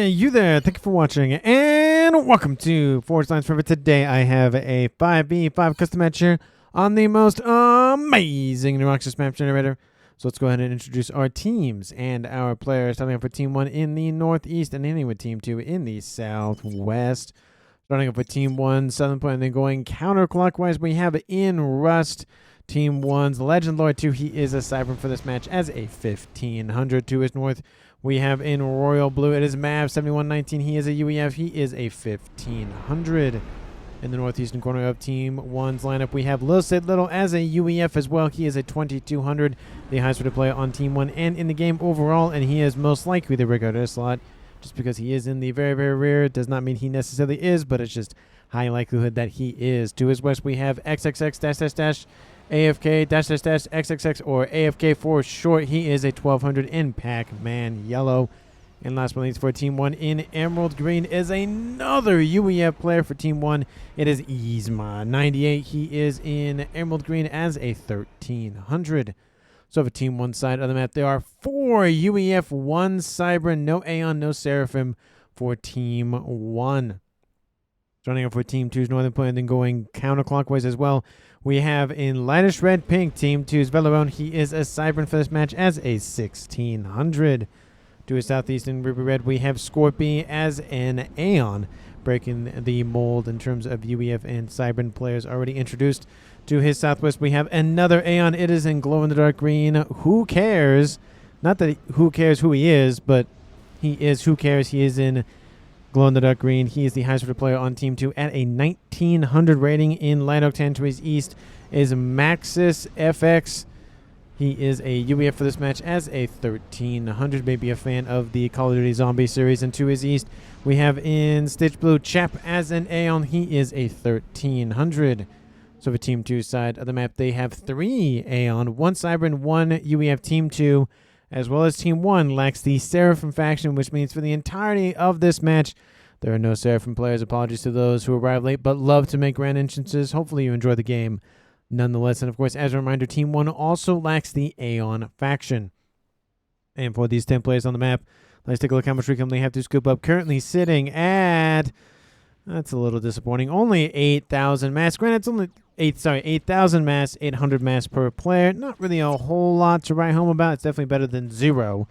Hey, you there. Thank you for watching, and welcome to Forge Lines Forever. Today, I have a 5v5 custom match here on the most amazing new Roxas map generator. So let's go ahead and introduce our teams and our players. Starting off with Team 1 in the Northeast and ending with Team 2 in the Southwest. Starting off with Team 1, Southern Point, and then going counterclockwise, we have in Rust, Team 1's Legend Lord 2. He is a Cybern for this match as a 1500 to his north. We have in Royal Blue, it is Mav 7119. He is a UEF. He is a 1500. In the northeastern corner of Team 1's lineup, we have Lil Sid Little as a UEF as well. He is a 2200, the highest rated player on Team 1 and in the game overall, and he is most likely the regarded slot. Just because he is in the very, very rear does not mean he necessarily is, but it's just high likelihood that he is. To his west, we have XXX AFK XXX or AFK for short. He is a 1200 in Pac-Man yellow. And last but not least for Team 1 in Emerald Green is another UEF player for Team 1. It is Yzma 98. He is in Emerald Green as a 1300. So for Team 1 side of the map, there are 4 UEF, 1 Cybern, no Aeon, no Seraphim for Team 1. Starting off with Team 2's Northern Point and then going counterclockwise as well. We have in lightest red pink, Team 2's Velarone. He is a Cybern for this match as a 1600. To his southeast in Ruby Red, we have Scorpy as an Aeon, breaking the mold in terms of UEF and Cybern players already introduced. To his southwest, we have another Aeon. It is in glow-in-the-dark green. Who cares? Not that who cares who he is, but he is who cares. He is in glow-in-the-dark green. He is the highest rated player on Team 2 at a 1900 rating. In Light Oak 10 to his east is Maxis FX. He is a UEF for this match as a 1300. Maybe a fan of the Call of Duty Zombie series. And to his east, we have in Stitch Blue Chap as an Aeon. He is a 1300. So for Team 2 side of the map, they have 3 Aeon, 1 Cybern, 1 UEF. Team 2, as well as Team 1, lacks the Seraphim faction, which means for the entirety of this match, there are no Seraphim players. Apologies to those who arrived late, but love to make grand entrances. Hopefully you enjoy the game nonetheless. And of course, as a reminder, Team 1 also lacks the Aeon faction. And for these 10 players on the map, let's take a look how much recon they have to scoop up. Currently sitting at, that's a little disappointing, only 8,000 mass. Granted, it's only 8,000 mass, 800 mass per player. Not really a whole lot to write home about. It's definitely better than 0,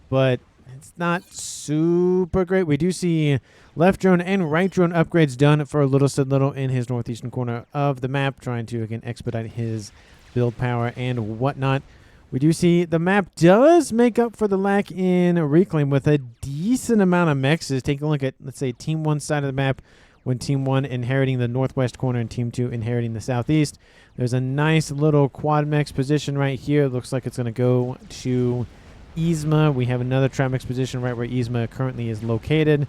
but it's not super great. We do see left drone and right drone upgrades done for Little Sid Little in his northeastern corner of the map, trying to, again, expedite his build power and whatnot. We do see the map does make up for the lack in Reclaim with a decent amount of mexes. Take a look at, let's say, Team 1 side of the map, when Team 1 inheriting the northwest corner and Team 2 inheriting the southeast. There's a nice little quad mex position right here. It looks like it's going to go to Yzma. We have another Trimex position right where Yzma currently is located.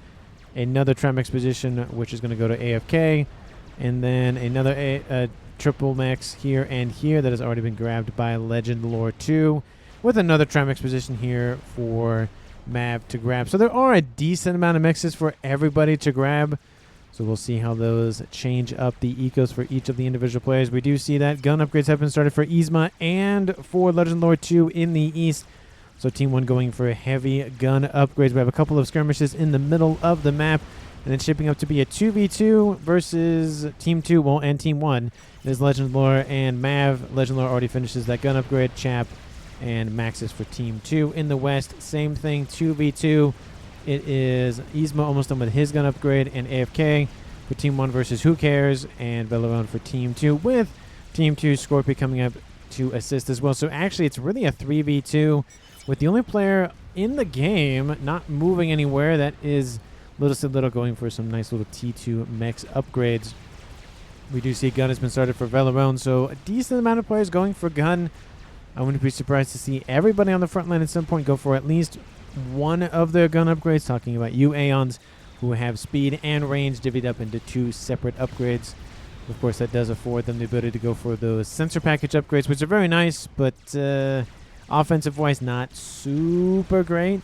Another Trimex position which is going to go to AFK. And then another triple mex here and here that has already been grabbed by Legend Lore 2. With another Trimex position here for Mav to grab. So there are a decent amount of mexes for everybody to grab. So we'll see how those change up the ecos for each of the individual players. We do see that gun upgrades have been started for Yzma and for Legend Lore 2 in the east. So Team 1 going for heavy gun upgrades. We have a couple of skirmishes in the middle of the map. And then shaping up to be a 2v2 versus Team 2, well, and Team 1 is Legend Lore and Mav. Legend Lore already finishes that gun upgrade. Chap and Maxis for Team 2. In the west, same thing, 2v2. It is Yzma almost done with his gun upgrade and AFK for Team 1 versus Who Cares and Velarone for Team 2 with Team 2 Scorpio coming up to assist as well. So actually it's really a 3v2 with the only player in the game not moving anywhere. That is Little Sid Little going for some nice little T2 mex upgrades. We do see gun has been started for Velarone, so a decent amount of players going for gun. I wouldn't be surprised to see everybody on the front line at some point go for at least one of their gun upgrades, talking about Aeons who have speed and range divvied up into 2 separate upgrades. Of course, that does afford them the ability to go for those sensor package upgrades, which are very nice, but offensive-wise, not super great.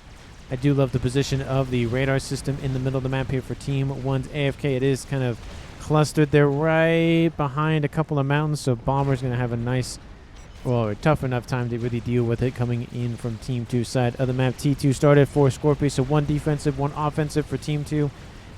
I do love the position of the radar system in the middle of the map here for Team 1's AFK. It is kind of clustered there right behind a couple of mountains, so Bomber's going to have a nice well, a tough enough time to really deal with it coming in from Team 2 side of the map. T2 started for Scorpion, so 1 defensive, 1 offensive for Team 2.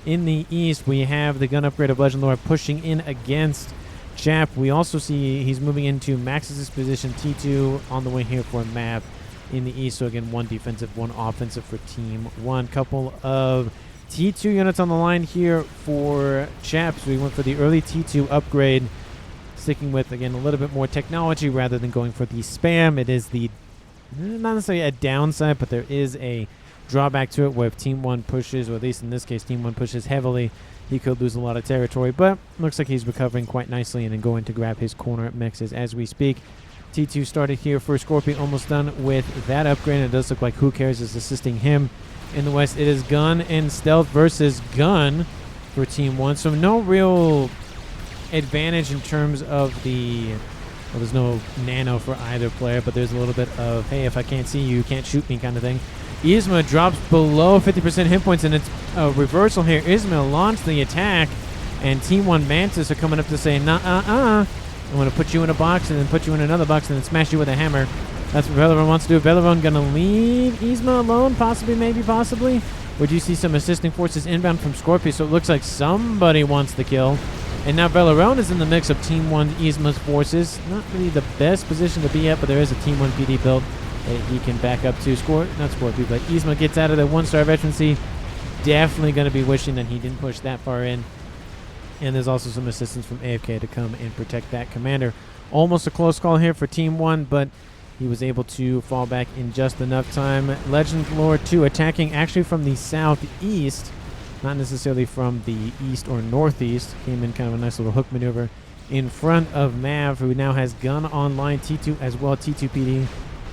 In the east, we have the gun upgrade of Legend Lord pushing in against Chap. We also see he's moving into Max's position. T2 on the way here for Mav in the east. So again, 1 defensive, 1 offensive for Team 1. Couple of T2 units on the line here for Chaps. We went for the early T2 upgrade, sticking with, again, a little bit more technology rather than going for the spam. It is the, not necessarily a downside, but there is a drawback to it where if Team 1 pushes, or at least in this case, Team 1 pushes heavily, he could lose a lot of territory. But looks like he's recovering quite nicely and then going to grab his corner mixes as we speak. T2 started here for Scorpion, almost done with that upgrade. It does look like Who Cares is assisting him. In the west, it is gun and stealth versus gun for Team 1. So no real advantage in terms of the, well, there's no nano for either player, but there's a little bit of, hey, if I can't see you, you can't shoot me kind of thing. Yzma drops below 50% hit points, and it's a reversal here. Yzma launched the attack, and Team 1 Mantis are coming up to say, I'm going to put you in a box and then put you in another box and then smash you with a hammer. That's what Velaron wants to do. Velaron going to leave Yzma alone, possibly, maybe, possibly. Would you see some assisting forces inbound from Scorpio? So it looks like somebody wants the kill. And now Velaron is in the mix of Team 1 Yzma's forces. Not really the best position to be at, but there is a Team 1 PD build that he can back up to. Not Scorpio, but Yzma gets out of the 1-star veterancy. Definitely going to be wishing that he didn't push that far in. And there's also some assistance from AFK to come and protect that commander. Almost a close call here for Team 1, but he was able to fall back in just enough time. Legend Lord 2 attacking actually from the southeast, not necessarily from the east or northeast. Came in kind of a nice little hook maneuver in front of Mav, who now has gun online. T2 as well. T2 PD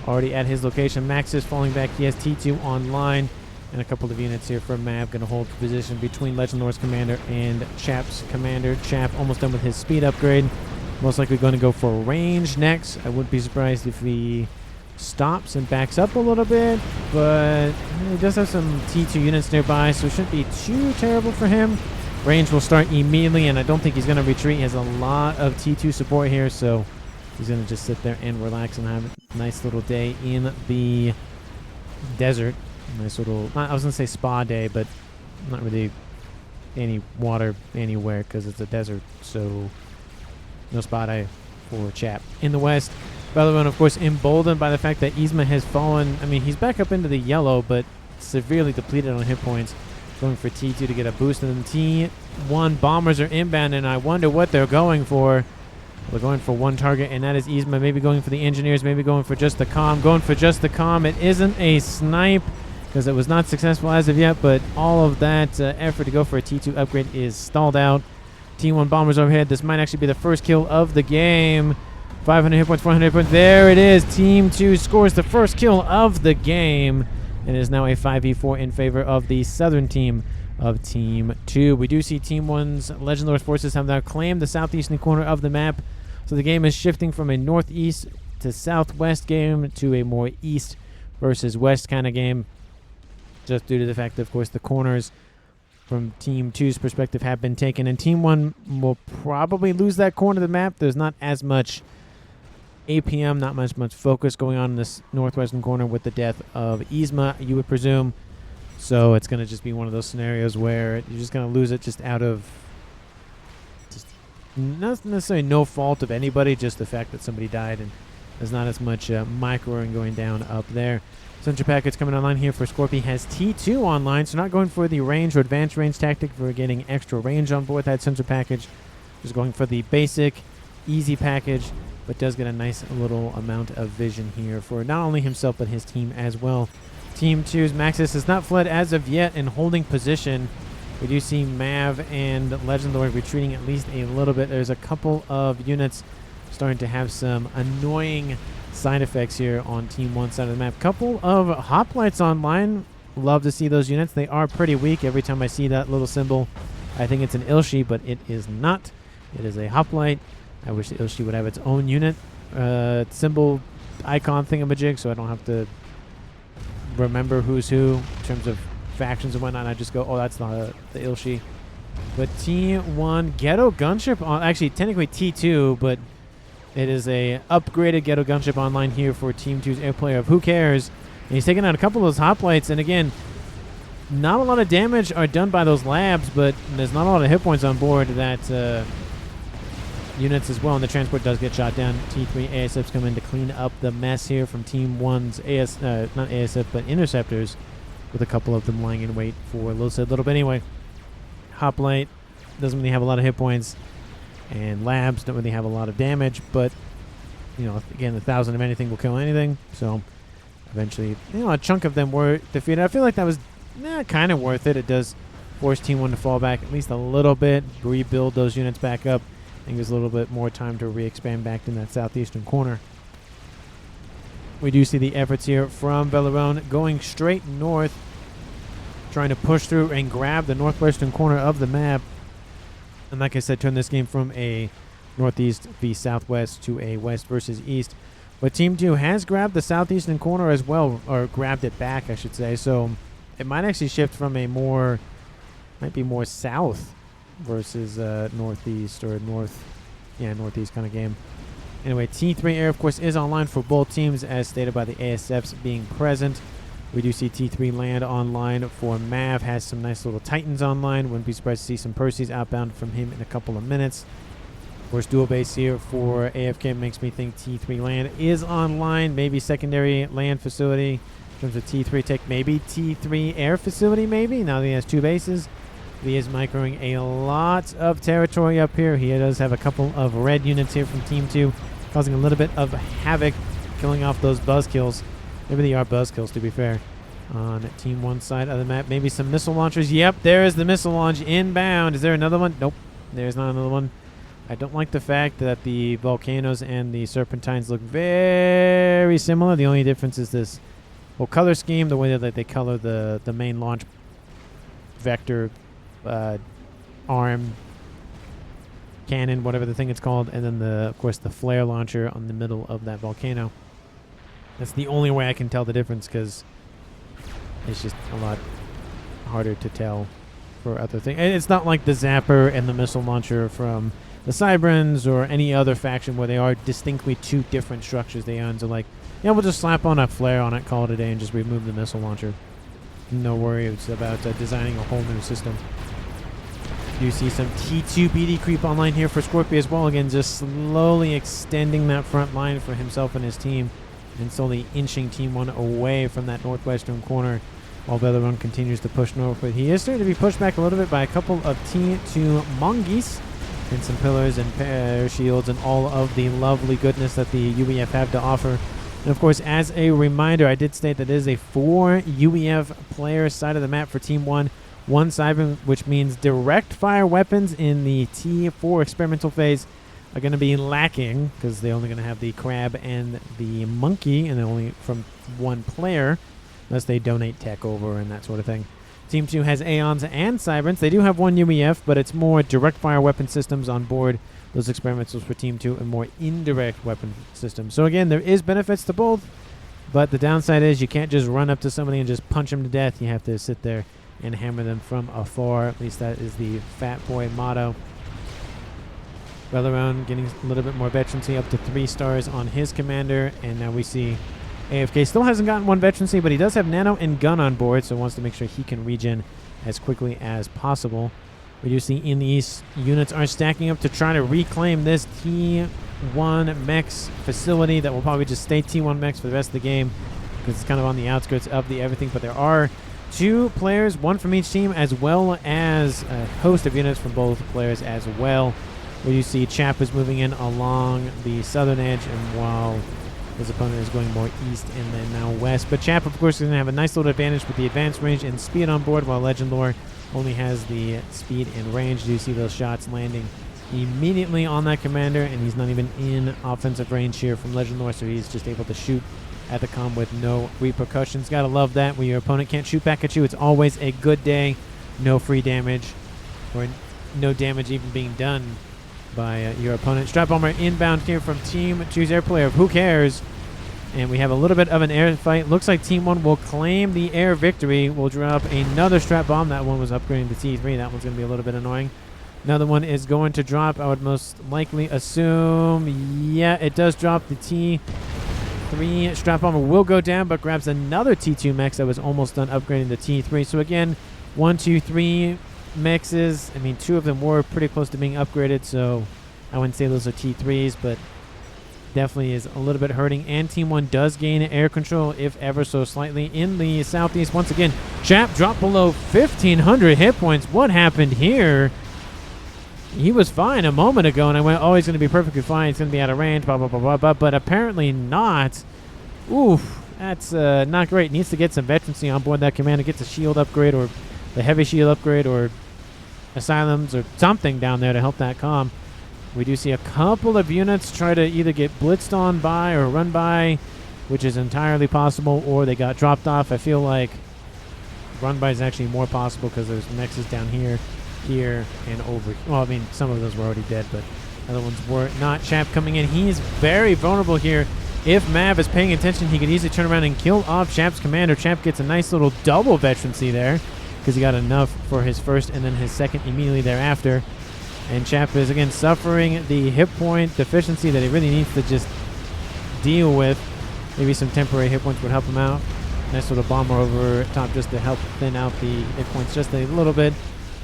already at his location. Max is falling back. He has T2 online. And a couple of units here for Mav going to hold position between Legend Lord's commander and Chap's commander. Chap almost done with his speed upgrade. Most likely going to go for range next. I wouldn't be surprised if he stops and backs up a little bit, but he does have some T2 units nearby, so it shouldn't be too terrible for him. Range will start immediately, and I don't think he's going to retreat. He has a lot of T2 support here, so he's going to just sit there and relax and have a nice little day in the desert. Nice little, I was going to say spa day, but not really any water anywhere because it's a desert, so no spa day for Chap. In the west, Velaron, of course, emboldened by the fact that Yzma has fallen. I mean, he's back up into the yellow, but severely depleted on hit points. Going for T2 to get a boost, and then T1 bombers are inbound, and I wonder what they're going for. We're going for one target, and that is Yzma. Maybe going for the engineers, maybe going for just the comm. Going for just the comm. It isn't a snipe because it was not successful as of yet, but all of that effort to go for a T2 upgrade is stalled out. T1 bombers overhead. This might actually be the first kill of the game. 500 hit points, 400 hit points. There it is. Team 2 scores the first kill of the game. And it is now a 5v4 in favor of the southern team of Team 2. We do see Team 1's Legend Lord forces have now claimed the southeastern corner of the map. So the game is shifting from a northeast to southwest game to a more east versus west kind of game. Just due to the fact that, of course, the corners from Team 2's perspective have been taken. And Team 1 will probably lose that corner of the map. There's not as much APM, not much focus going on in this northwestern corner with the death of Yzma, you would presume. So it's going to just be one of those scenarios where you're just going to lose it just out of just not necessarily no fault of anybody, just the fact that somebody died and there's not as much microing going down up there. Central package coming online here for Scorpio has T2 online, so not going for the range or advanced range tactic for getting extra range on board that central package. Just going for the basic, easy package, but does get a nice little amount of vision here for not only himself but his team as well. Team 2's Maxis has not fled as of yet and holding position. We do see Mav and Legend Lord retreating at least a little bit. There's a couple of units starting to have some annoying side effects here on Team 1 side of the map. Couple of hoplites online. Love to see those units. They are pretty weak. Every time I see that little symbol, I think it's an Ilshi, but it is not. It is a hoplite. I wish the Ilshi would have its own unit symbol icon thingamajig, so I don't have to remember who's who in terms of factions and whatnot. I just go, oh, that's not the Ilshi. But T1 Ghetto Gunship, actually technically T2, but It is a upgraded Ghetto Gunship online here for Team 2's air player of Who Cares. And he's taking out a couple of those hoplites. And again, not a lot of damage are done by those labs, but there's not a lot of hit points on board that units as well. And the transport does get shot down. T3 ASFs come in to clean up the mess here from Team 1's not ASF, but interceptors, with a couple of them lying in wait for a little bit. Anyway, hoplite doesn't really have a lot of hit points, and labs don't really have a lot of damage, but you know, again, 1,000 of anything will kill anything. So eventually, you know, a chunk of them were defeated. I feel like that was kind of worth it. It does force Team 1 to fall back at least a little bit, rebuild those units back up. I think there's a little bit more time to re-expand back in that southeastern corner. We do see the efforts here from Belarone going straight north, trying to push through and grab the northwestern corner of the map. And like I said, turn this game from a northeast v southwest to a west versus east. But Team 2 has grabbed the southeastern corner as well, or grabbed it back, I should say. So it might actually shift from a might be more south versus northeast or northeast kind of game. Anyway, T3 Air, of course, is online for both teams, as stated by the ASFs being present. We do see T3 Land online for Mav. Has some nice little Titans online. Wouldn't be surprised to see some Percy's outbound from him in a couple of minutes. Of course, dual base here for AFK makes me think T3 Land is online. Maybe secondary land facility in terms of T3 Tech. Maybe T3 Air facility, maybe. Now that he has 2 bases. He is microing a lot of territory up here. He does have a couple of red units here from Team 2, causing a little bit of havoc, killing off those buzz kills. Maybe they are buzz kills, to be fair. On Team 1 side of the map, maybe some missile launchers. Yep, there is the missile launch inbound. Is there another one? Nope, there's not another one. I don't like the fact that the volcanoes and the serpentines look very similar. The only difference is this whole color scheme, the way that they color the main launch vector arm cannon, whatever the thing it's called, and then of course the flare launcher on the middle of that volcano. That's the only way I can tell the difference, because it's just a lot harder to tell for other things. And it's not like the zapper and the missile launcher from the Cybrans or any other faction where they are distinctly 2 different structures they own. So like, yeah, we'll just slap on a flare on it, call it a day, and just remove the missile launcher. No worries about designing a whole new system. You see some T2 BD creep online here for Scorpio as well. Again, just slowly extending that front line for himself and his team, and slowly inching Team 1 away from that northwestern corner while Belarone continues to push north. But he is starting to be pushed back a little bit by a couple of T2 mongoose and some pillars and air shields and all of the lovely goodness that the UEF have to offer. And of course, as a reminder, I did state that it is a 4 UEF player side of the map for Team 1. 1 Cybern, which means direct fire weapons in the T4 experimental phase are going to be lacking, because they're only going to have the crab and the monkey, and they're only from 1 player, unless they donate tech over and that sort of thing. Team 2 has Aeons and Cyberns. They do have 1 UEF, but it's more direct fire weapon systems on board those experimentals for Team 2, and more indirect weapon systems. So again, there is benefits to both, but the downside is you can't just run up to somebody and just punch them to death. You have to sit there and hammer them from afar. At least that is the Fat Boy motto. Belarone getting a little bit more veterancy, up to 3 stars on his commander. And now we see AFK still hasn't gotten 1 veterancy, but he does have nano and gun on board, so wants to make sure he can regen as quickly as possible. We do see in the east, units are stacking up to try to reclaim this T1 mechs facility that will probably just stay T1 mechs for the rest of the game, because it's kind of on the outskirts of the everything. But there are 2 players, 1 from each team, as well as a host of units from both players as well. Where you see Chap is moving in along the southern edge, and while his opponent is going more east and then now west. But Chap, of course, is going to have a nice little advantage with the advanced range and speed on board, while Legend Lore only has the speed and range. You see those shots landing immediately on that commander, and he's not even in offensive range here from Legend Lore, so he's just able to shoot at the com with no repercussions. Gotta love that. When your opponent can't shoot back at you, it's always a good day. No free damage, or no damage even being done by your opponent. Strap Bomber inbound here from Team 2's air player of Who Cares. And we have a little bit of an air fight. Looks like Team 1 will claim the air victory. We'll drop another strap bomb. That one was upgrading to T3. That one's going to be a little bit annoying. Another one is going to drop. I would most likely assume. Yeah, it does drop. The T3 strap bomber will go down, but grabs another T2 mech that was almost done upgrading the T3. So again, 1, 2, 3 mexes. I mean, 2 of them were pretty close to being upgraded, so I wouldn't say those are T3s, but definitely is a little bit hurting. And Team 1 does gain air control, if ever so slightly, in the southeast. Once again, Chap dropped below 1,500 hit points. What happened here? He was fine a moment ago, and I went, oh, he's going to be perfectly fine. He's going to be out of range, blah, blah, blah, blah, blah. But apparently not. Oof, that's not great. Needs to get some veterancy on board that commander. Gets a shield upgrade or the heavy shield upgrade or asylums or something down there to help that comm. We do see a couple of units try to either get blitzed on by or run by, which is entirely possible, or they got dropped off. I feel like run by is actually more possible because there's nexus down here, and over. Well, I mean, some of those were already dead, but other ones were not. Chap coming in. He's very vulnerable here. If Mav is paying attention, he could easily turn around and kill off Chap's commander. Chap gets a nice little double veterancy there because he got enough for his first and then his second immediately thereafter. And Chap is, again, suffering the hit point deficiency that he really needs to just deal with. Maybe some temporary hit points would help him out. Nice little bomber over top just to help thin out the hit points just a little bit.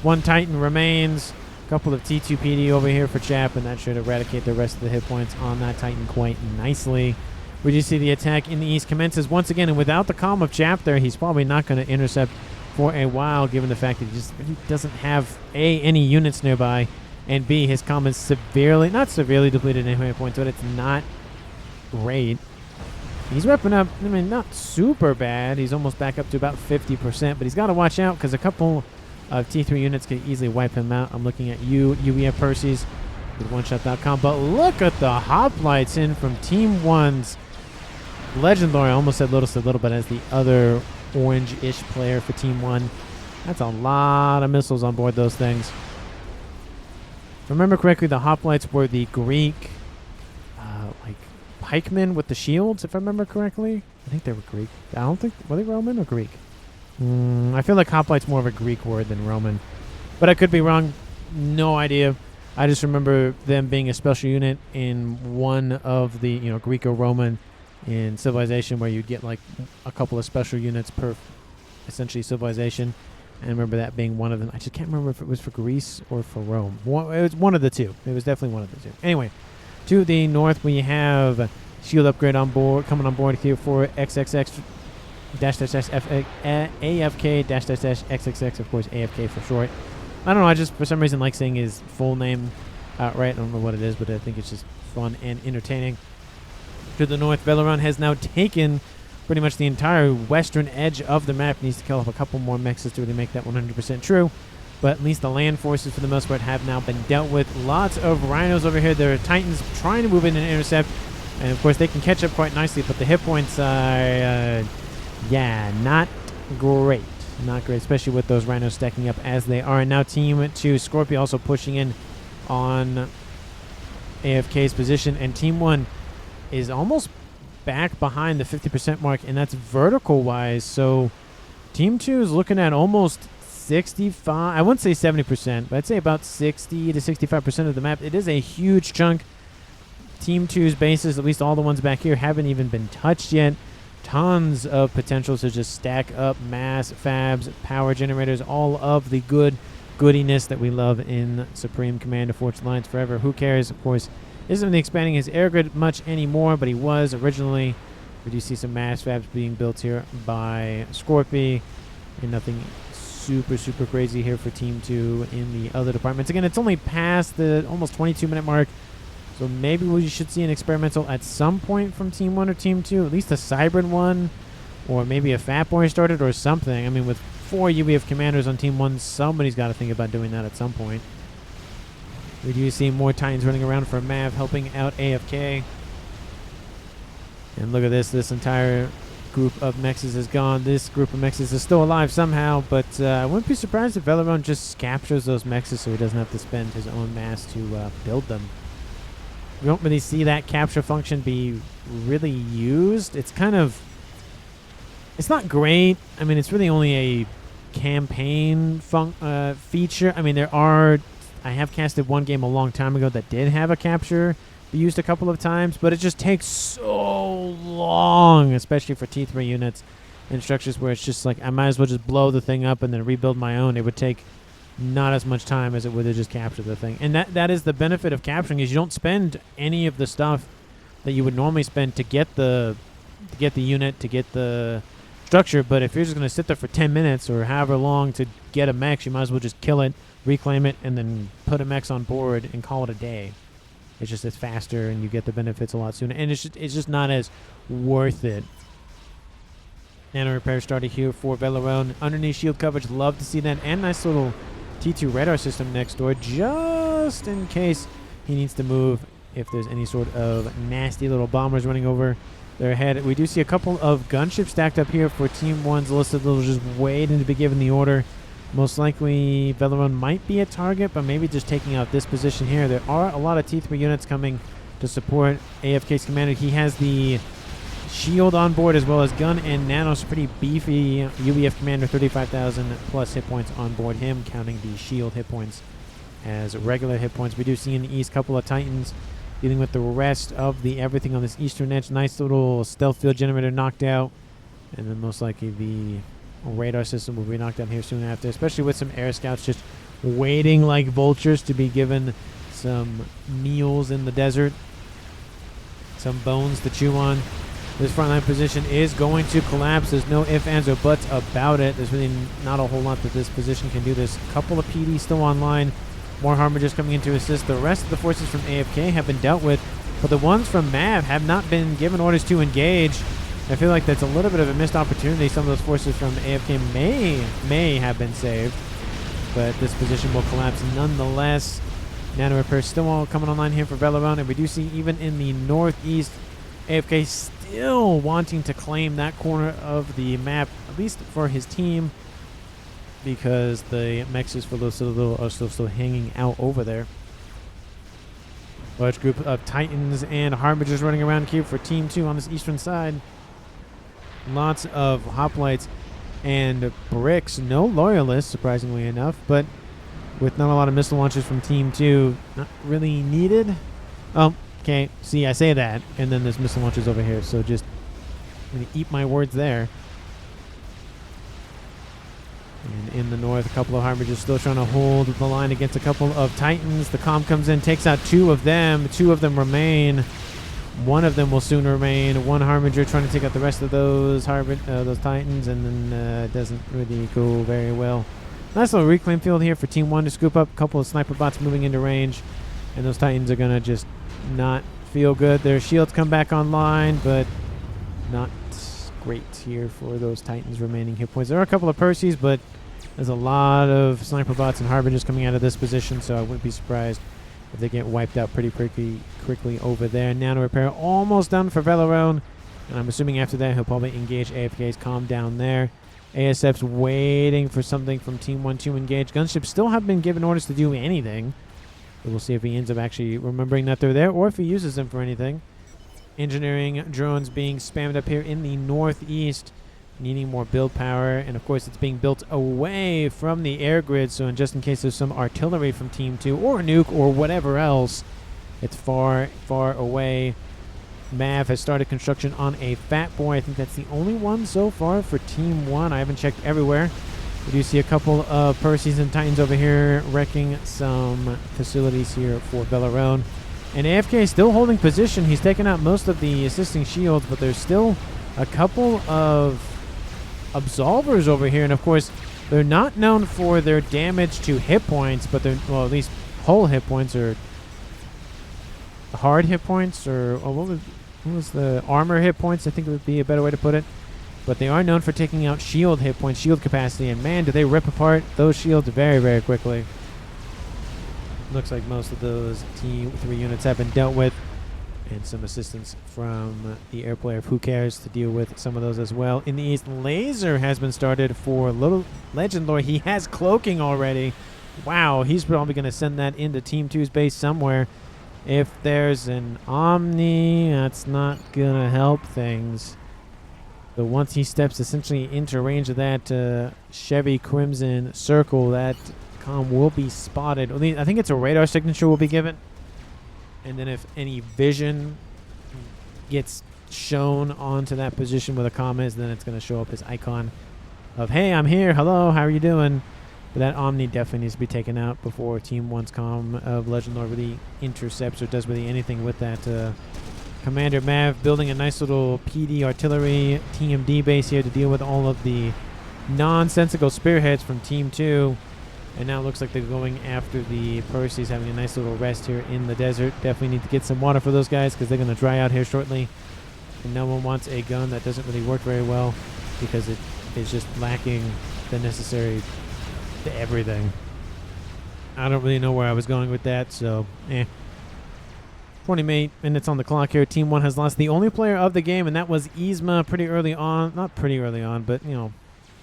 1 Titan remains. A couple of T2 PD over here for Chap, and that should eradicate the rest of the hit points on that Titan quite nicely. We do see the attack in the east commences once again, and without the calm of Chap there, he's probably not going to intercept for a while, given the fact that he doesn't have A, any units nearby, and B, his comm is severely, not severely depleted in hit points, but it's not great. He's repping up, I mean, not super bad. He's almost back up to about 50%, but he's got to watch out because a couple of T3 units could easily wipe him out. I'm looking at UEF Percy's with OneShot.com, but look at the hoplites in from Team 1's Legendary. I almost said Lotus a little bit as the other orange-ish player for Team 1. That's a lot of missiles on board those things. If I remember correctly, the hoplites were the Greek, like, pikemen with the shields, if I remember correctly. I think they were Greek. I don't think, were they Roman or Greek? I feel like hoplite's more of a Greek word than Roman. But I could be wrong. No idea. I just remember them being a special unit in one of the, Greek or Roman in Civilization, where you'd get like a couple of special units per essentially civilization. And I remember that being one of them. I just can't remember if it was for Greece or for Rome. It was one of the two. It was definitely one of the two. Anyway, to the north, we have shield upgrade on board, coming on board here for XXX AFK XXX, of course, AFK for short. I don't know, I just for some reason like saying his full name outright. I don't know what it is, but I think it's just fun and entertaining. To the north, Veleron has now taken pretty much the entire western edge of the map. Needs to kill off a couple more mexes to really make that 100% true. But at least the land forces, for the most part, have now been dealt with. Lots of rhinos over here. There are Titans trying to move in and intercept. And, of course, they can catch up quite nicely. But the hit points are, not great. Not great, especially with those rhinos stacking up as they are. And now Team 2, Scorpio also pushing in on AFK's position. And Team 1 is almost back behind the 50% mark, and that's vertical-wise. So Team 2 is looking at almost 65, I wouldn't say 70%, but I'd say about 60 to 65% of the map. It is a huge chunk. Team 2's bases, at least all the ones back here, haven't even been touched yet. Tons of potential to just stack up mass, fabs, power generators, all of the goodiness that we love in Supreme Commander Forged Alliance Forever. Who cares? Of course, isn't really expanding his air grid much anymore, but he was originally. We do see some mass fabs being built here by Scorpio, and nothing super, super crazy here for Team 2 in the other departments. Again, it's only past the almost 22-minute mark, so maybe we should see an experimental at some point from Team 1 or Team 2, at least a Cybrid one, or maybe a FAF boy started or something. I mean, with 4 UBF commanders on Team 1, somebody's got to think about doing that at some point. We do see more Titans running around for Mav, helping out AFK. And look at this. This entire group of mexes is gone. This group of mexes is still alive somehow, but I wouldn't be surprised if Veleron just captures those mexes so he doesn't have to spend his own mass to build them. We don't really see that capture function be really used. It's kind of... It's not great. I mean, it's really only a campaign feature. I mean, there are I have casted one game a long time ago that did have a capture be used a couple of times, but it just takes so long, especially for T3 units and structures where it's just like I might as well just blow the thing up and then rebuild my own. It would take not as much time as it would to just capture the thing. And that is the benefit of capturing, is you don't spend any of the stuff that you would normally spend to get the unit, to get the structure. But if you're just going to sit there for 10 minutes or however long to get a mech, you might as well just kill it, reclaim it, and then put a mechs on board and call it a day. It's faster and you get the benefits a lot sooner. And it's just not as worth it. Nano repair started here for Velarone. Underneath shield coverage, love to see that. And nice little T2 radar system next door, just in case he needs to move if there's any sort of nasty little bombers running over their head. We do see a couple of gunships stacked up here for Team 1's listed. They'll just waiting to be given the order. Most likely Velarone might be a target, but maybe just taking out this position here. There are a lot of T3 units coming to support AFK's commander. He has the shield on board as well as gun and nanos. Pretty beefy UBF commander, 35,000 plus hit points on board him, counting the shield hit points as regular hit points. We do see in the east a couple of Titans dealing with the rest of the everything on this eastern edge. Nice little stealth field generator knocked out, and then most likely the radar system will be knocked out here soon after, especially with some air scouts just waiting like vultures to be given some meals in the desert, some bones to chew on. This frontline position is going to collapse. There's no ifs, ands, or buts about it. There's really not a whole lot that this position can do. There's a couple of PDs still online. More Harbingers coming in to assist. The rest of the forces from AFK have been dealt with, but the ones from MAV have not been given orders to engage. I feel like that's a little bit of a missed opportunity. Some of those forces from AFK may have been saved, but this position will collapse nonetheless. Nano repair still all coming online here for Velarone, and we do see even in the northeast, AFK still wanting to claim that corner of the map, at least for his team, because the mexes for those are still hanging out over there. Large group of Titans and Harbingers running around here for Team 2 on this eastern side. Lots of hoplites and bricks. No loyalists, surprisingly enough, but with not a lot of missile launchers from Team 2, not really needed. Okay, see, I say that, and then there's missile launchers over here, so just I'm going to eat my words there. And in the north, a couple of Harbingers still trying to hold the line against a couple of Titans. The comm comes in, takes out two of them. Two of them remain. One of them will soon remain. One Harbinger trying to take out the rest of those Titans, and then it doesn't really go very well. Nice little reclaim field here for Team 1 to scoop up. A couple of sniper bots moving into range, and those Titans are going to just not feel good. Their shields come back online, but not great here for those Titans remaining hit points. There are a couple of Perseus, but there's a lot of sniper bots and Harbingers coming out of this position, so I wouldn't be surprised if they get wiped out pretty quickly over there. Nano repair almost done for Velarone, and I'm assuming after that he'll probably engage AFK's calm down there. ASF's waiting for something from Team 1 to engage. Gunships still have been given orders to do anything. But we'll see if he ends up actually remembering that they're there, or if he uses them for anything. Engineering drones being spammed up here in the northeast, needing more build power, and of course it's being built away from the air grid, so just in case there's some artillery from Team 2 or Nuke or whatever else, it's far away. Mav has started construction on a Fat Boy. I think that's the only one so far for Team 1. I haven't checked everywhere. We do see a couple of Perseus and Titans over here wrecking some facilities here for Velarone. And AFK is still holding position. He's taken out most of the assisting shields, but there's still a couple of Absolvers over here. And of course, they're not known for their damage to hit points, but they're, well, at least whole hit points or hard hit points, or what was the armor hit points? I think it would be a better way to put it. But they are known for taking out shield hit points, shield capacity, and man, do they rip apart those shields very quickly. Looks like most of those T3 units have been dealt with, and some assistance from the air player of Who Cares to deal with some of those as well. In the east, laser has been started for Little Legend Lord. He has cloaking already. Wow, he's probably going to send that into Team 2's base somewhere. If there's an Omni, that's not going to help things. But once he steps essentially into range of that Chevy Crimson circle, that comm will be spotted. I think it's a radar signature will be given. And then if any vision gets shown onto that position where the comm is, then it's going to show up his icon of, hey, I'm here. Hello, how are you doing? But that Omni definitely needs to be taken out before Team 1's comm of Legend Lord really intercepts or does really anything with that. Commander Mav building a nice little PD artillery TMD base here to deal with all of the nonsensical spearheads from Team 2. And now it looks like they're going after the Percy's, having a nice little rest here in the desert. Definitely need to get some water for those guys because they're going to dry out here shortly. And no one wants a gun that doesn't really work very well because it is just lacking the necessary everything. I don't really know where I was going with that, so 20 minutes on the clock here. Team 1 has lost the only player of the game, and that was Yzma pretty early on. Not pretty early on, but, you know,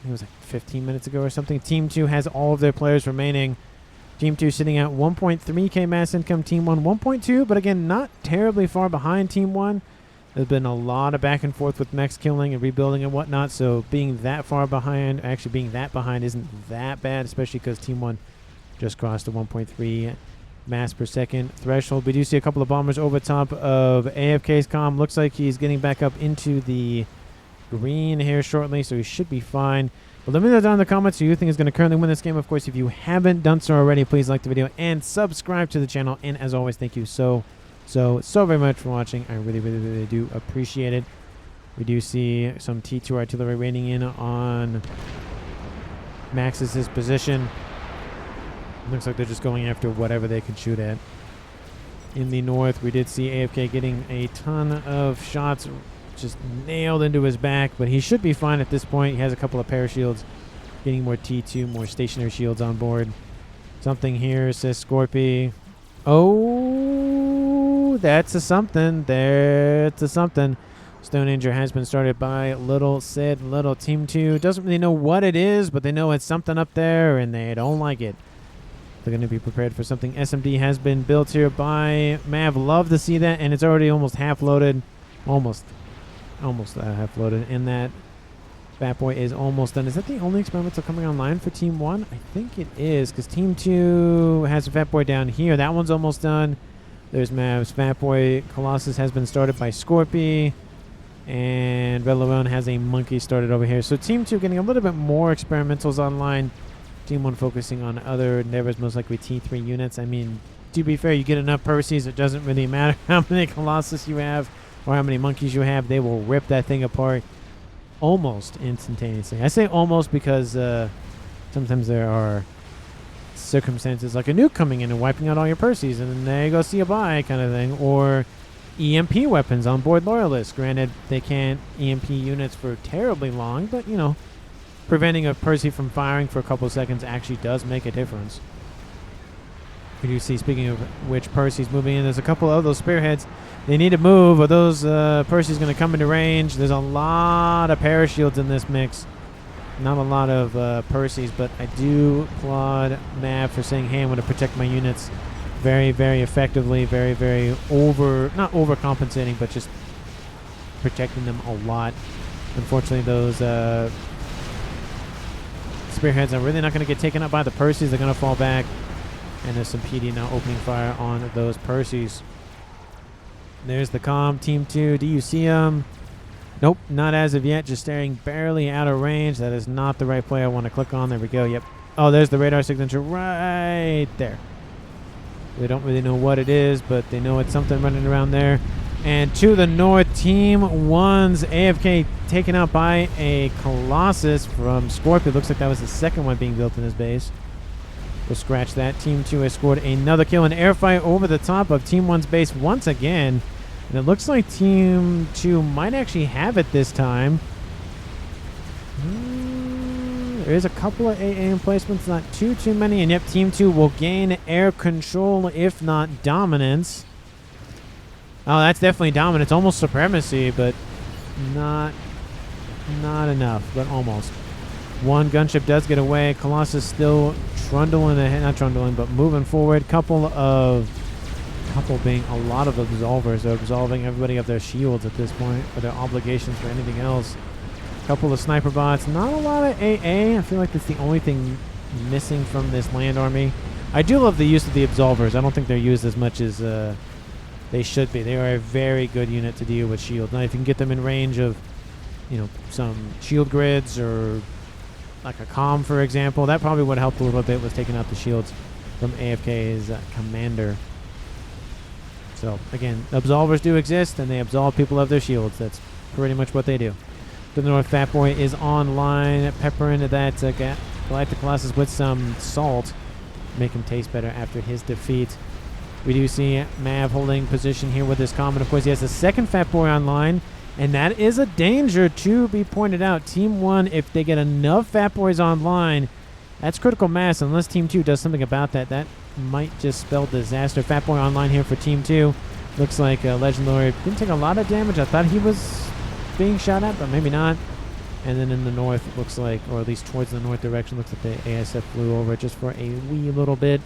it was like 15 minutes ago or something. Team 2 has all of their players remaining. Team 2 sitting at 1.3k mass income. Team 1 1.2, but again, not terribly far behind Team 1. There's been a lot of back and forth with mechs killing and rebuilding and whatnot, so being that far behind, actually being that behind isn't that bad, especially because Team 1 just crossed the 1.3 mass per second threshold. We do see a couple of bombers over top of AFK's comm. Looks like he's getting back up into the green here shortly, so he should be fine. But let me know down in the comments who you think is going to currently win this game. Of course, if you haven't done so already, please like the video and subscribe to the channel. And as always, thank you so very much for watching. I really do appreciate it. We do see some T2 artillery raining in on Max's position. Looks like they're just going after whatever they can shoot at. In the north, we did see AFK getting a ton of shots just nailed into his back, but he should be fine at this point. He has a couple of parashields, getting more T2, more stationary shields on board. Something here says Scorpy. Oh, that's a something. That's a something. Stone Injure has been started by Little Sid. Little Team 2 doesn't really know what it is, but they know it's something up there, and they don't like it. They're going to be prepared for something. SMD has been built here by Mav. Love to see that, and it's already almost half loaded. Almost half loaded, and that Fat Boy is almost done. Is that the only experimental coming online for Team 1? I think it is, because Team 2 has a Fat Boy down here. That one's almost done. There's Mav's Fat Boy. Colossus has been started by Scorpy. And Red Lerone has a monkey started over here. So Team 2 getting a little bit more experimentals online. Team 1 focusing on other endeavors, most likely T3 units. I mean, to be fair, you get enough Percy's, it doesn't really matter how many Colossus you have or how many monkeys you have. They will rip that thing apart almost instantaneously. I say almost because sometimes there are circumstances like a nuke coming in and wiping out all your Percy's, and then there you go, see you bye kind of thing. Or EMP weapons on board Loyalists. Granted, they can't EMP units for terribly long, but, you know, preventing a Percy from firing for a couple of seconds actually does make a difference. We do see, speaking of which, Percy's moving in. There's a couple of those spearheads. They need to move, or those Percy's going to come into range. There's a lot of parashields in this mix. Not a lot of Percy's, but I do applaud Mav for saying, hey, I'm going to protect my units very, very effectively. Very, very not overcompensating, but just protecting them a lot. Unfortunately, those spearheads are really not going to get taken up by the Percy's. They're going to fall back. And there's some PD now opening fire on those Percy's. There's the comm. Team 2. Do you see them? Nope, not as of yet. Just staring barely out of range. That is not the right play I want to click on. There we go. Yep. Oh, there's the radar signature right there. They don't really know what it is, but they know it's something running around there. And to the north, Team 1's AFK taken out by a Colossus from Scorpio. Looks like that was the second one being built in his base. We'll scratch that. Team 2 has scored another kill. An air fight over the top of Team 1's base once again. And it looks like Team 2 might actually have it this time. There is a couple of AA emplacements, not too many. And yep, Team 2 will gain air control, if not dominance. Oh, that's definitely dominance. Almost supremacy, but not enough, but almost. One gunship does get away. Colossus still trundling ahead, not trundling, but moving forward. Couple being a lot of absolvers. They're absolving everybody of their shields at this point, or their obligations for anything else. Couple of sniper bots. Not a lot of AA. I feel like that's the only thing missing from this land army. I do love the use of the absolvers. I don't think they're used as much as they should be. They are a very good unit to deal with shield. Now, if you can get them in range of, you know, some shield grids or like a comm, for example, that probably would help a little bit with taking out the shields from AFK's commander. So, again, absolvers do exist, and they absolve people of their shields. That's pretty much what they do. To the north, Fat Boy is online, pepper into that Galactic Colossus with some salt. Make him taste better after his defeat. We do see Mav holding position here with his comm, and of course he has the second Fat Boy online, and that is a danger to be pointed out. Team 1, if they get enough Fat Boys online, that's critical mass. Unless Team 2 does something about that, that might just spell disaster. Fat Boy online here for Team 2. Looks like Legend Lord didn't take a lot of damage. I thought he was being shot at, but maybe not. And then in the north, it looks like, or at least towards the north direction, looks like the ASF flew over just for a wee little bit.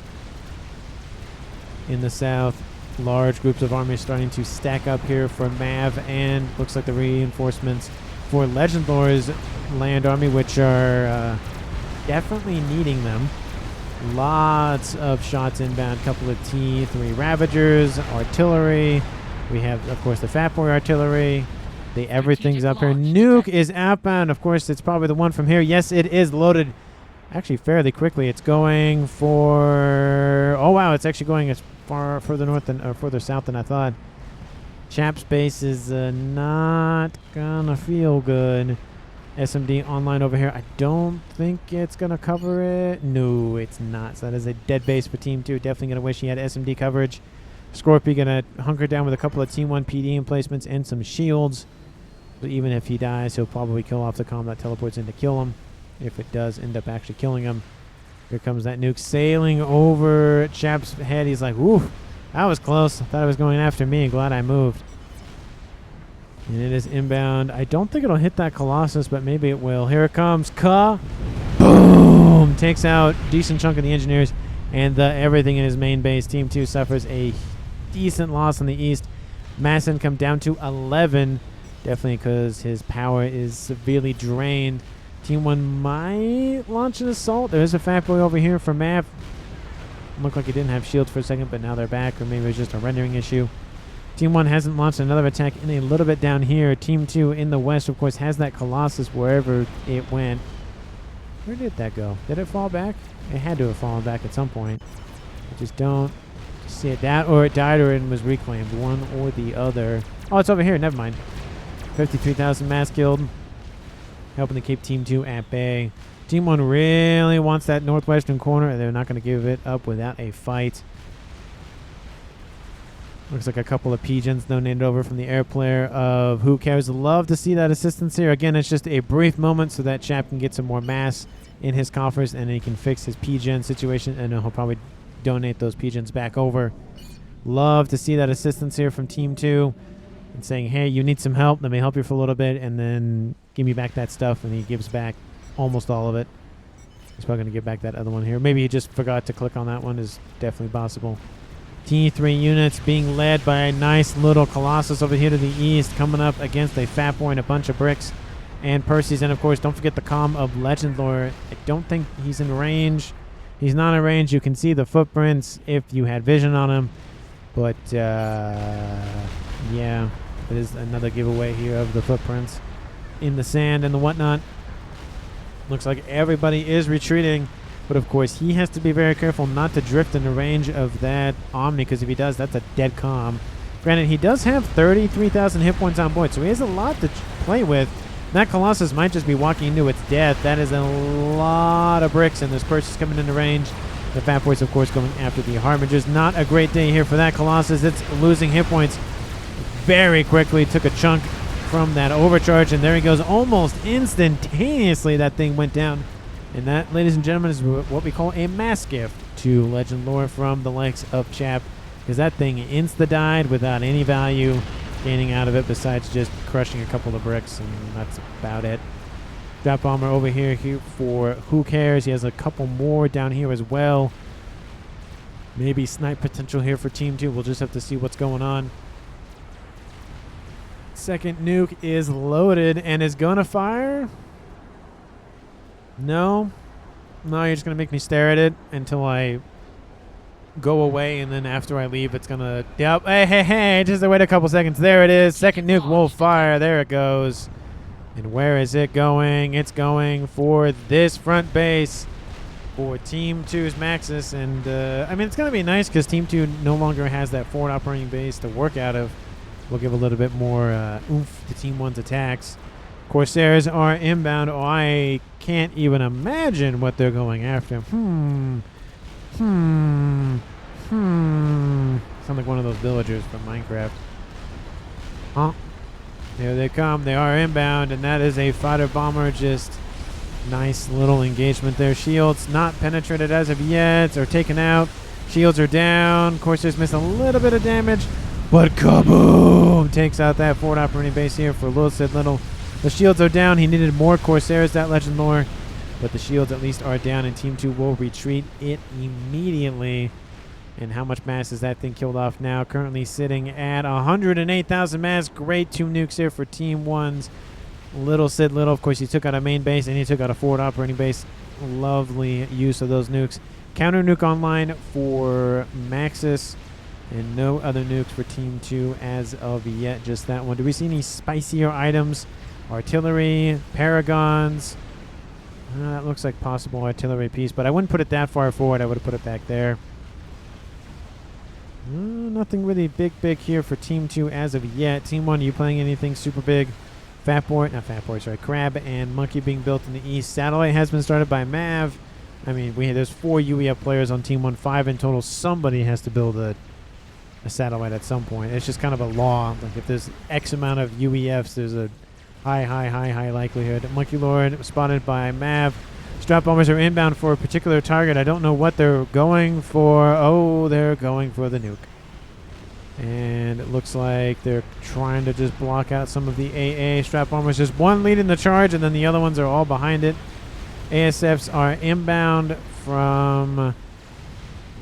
In the south, large groups of armies starting to stack up here for Mav, and looks like the reinforcements for Legend Lord's land army, which are definitely needing them. Lots of shots inbound, couple of T3 Ravagers, artillery. We have, of course, the Fat Boy artillery. Everything's up here. Nuke is outbound. Of course, it's probably the one from here. Yes, it is loaded actually fairly quickly. It's going for... Oh, wow. It's actually going as far further north than, or further south than I thought. Chap's base is not gonna feel good. SMD online over here. I don't think it's gonna cover it. No, it's not. So that is a dead base for Team 2. Definitely gonna wish he had SMD coverage. Scorpio gonna hunker down with a couple of Team 1 PD emplacements and some shields. But even if he dies, he'll probably kill off the comm that teleports in to kill him. If it does end up actually killing him. Here comes that nuke sailing over Chap's head. He's like, "Ooh, that was close. I thought it was going after me. Glad I moved." And it is inbound. I don't think it'll hit that Colossus, but maybe it will. Here it comes. Boom! Takes out a decent chunk of the engineers and everything in his main base. Team 2 suffers a decent loss in the east. Mass income down to 11. Definitely because his power is severely drained. Team 1 might launch an assault. There's a Fat Boy over here for Mav. Looked like he didn't have shields for a second, but now they're back, or maybe it was just a rendering issue. Team 1 hasn't launched another attack in a little bit down here. Team 2 in the west, of course, has that Colossus wherever it went. Where did that go? Did it fall back? It had to have fallen back at some point. I just don't see it. That, or it died, or it was reclaimed. One or the other. Oh, it's over here. Never mind. 53,000 mass killed. Helping to keep Team 2 at bay. Team 1 really wants that northwestern corner, and they're not going to give it up without a fight. Looks like a couple of pigeons donated over from the air player of Who Cares. Love to see that assistance here. Again, it's just a brief moment so that chap can get some more mass in his coffers, and he can fix his pigeon situation, and he'll probably donate those pigeons back over. Love to see that assistance here from Team 2 and saying, hey, you need some help. Let me help you for a little bit, and then give me back that stuff, and he gives back almost all of it. He's probably going to give back that other one here. Maybe he just forgot to click on that one. Is definitely possible. T3 units being led by a nice little Colossus over here to the east, coming up against a Fat Boy and a bunch of bricks and Percy's. And, of course, don't forget the comm of Legend Lord. I don't think he's in range. He's not in range. You can see the footprints if you had vision on him. But, yeah, it is another giveaway here of the footprints in the sand and the whatnot. Looks like everybody is retreating. But, of course, he has to be very careful not to drift in the range of that Omni, because if he does, that's a dead comm. Granted, he does have 33,000 hit points on board, so he has a lot to play with. That Colossus might just be walking into its death. That is a lot of bricks, and this person's coming into range. The Fat Boys, of course, going after the Harbingers. Not a great day here for that Colossus. It's losing hit points very quickly. Took a chunk from that overcharge, and there he goes. Almost instantaneously, that thing went down. And that, ladies and gentlemen, is what we call a mass gift to Legend Lore from the likes of Chap. Because that thing insta-died without any value gaining out of it besides just crushing a couple of bricks. And that's about it. Drop Bomber over here for Who Cares. He has a couple more down here as well. Maybe snipe potential here for Team 2. We'll just have to see what's going on. Second nuke is loaded and is going to fire. No, No, you're just going to make me stare at it until I go away, and then after I leave, it's going to... Yep. Hey, just wait a couple seconds. There it is. Second nuke will fire. There it goes. And where is it going? It's going for this front base for Team 2's Maxis. And, I mean, it's going to be nice because Team 2 no longer has that forward operating base to work out of. We'll give a little bit more oomph to Team 1's attacks. Corsairs are inbound. Oh, I can't even imagine what they're going after. Sound like one of those villagers from Minecraft. Huh? There they come. They are inbound, and that is a fighter bomber. Just nice little engagement there. Shields not penetrated as of yet, or taken out. Shields are down. Corsairs miss a little bit of damage, but kaboom! Takes out that forward operating base here for Little Sid Little. The shields are down. He needed more Corsairs, that Legend Lore. But the shields at least are down, and Team 2 will retreat it immediately. And how much mass is that thing killed off now? Currently sitting at 108,000 mass. Great 2 nukes here for Team 1's Little Sid Little. Of course, he took out a main base, and he took out a forward operating base. Lovely use of those nukes. Counter nuke online for Maxis. And no other nukes for Team 2 as of yet. Just that one. Do we see any spicier items? Artillery, paragons. That looks like possible artillery piece, but I wouldn't put it that far forward. I would have put it back there. Nothing really big here for Team 2 as of yet. Team 1, are you playing anything super big? Crab and Monkey being built in the east. Satellite has been started by Mav. I mean, there's 4 UEF players on Team 1, 5 in total. Somebody has to build a satellite at some point. It's just kind of a law. Like if there's X amount of UEFs, there's a high likelihood. Monkey Lord spotted by Mav. Strap bombers are inbound for a particular target. I don't know what they're going for. Oh, they're going for the nuke. And it looks like they're trying to just block out some of the AA. Strap bombers, just one leading the charge, and then the other ones are all behind it. ASFs are inbound from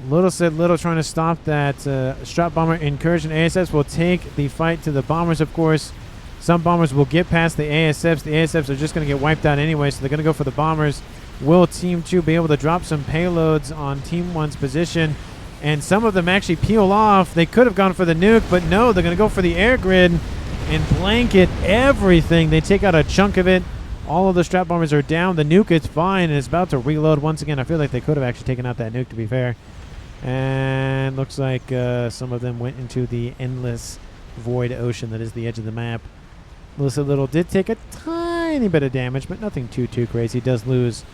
Little Sid Little, trying to stop that strap bomber incursion. ASFs will take the fight to the bombers, of course. Some bombers will get past the ASFs. The ASFs are just going to get wiped out anyway, so they're going to go for the bombers. Will Team 2 be able to drop some payloads on Team 1's position? And some of them actually peel off. They could have gone for the nuke, but no, they're going to go for the air grid and blanket everything. They take out a chunk of it. All of the strap bombers are down. The nuke is fine and is about to reload once again. I feel like they could have actually taken out that nuke, to be fair. And looks like some of them went into the endless void ocean that is the edge of the map. Little Little did take a tiny bit of damage, but nothing too crazy. He does lose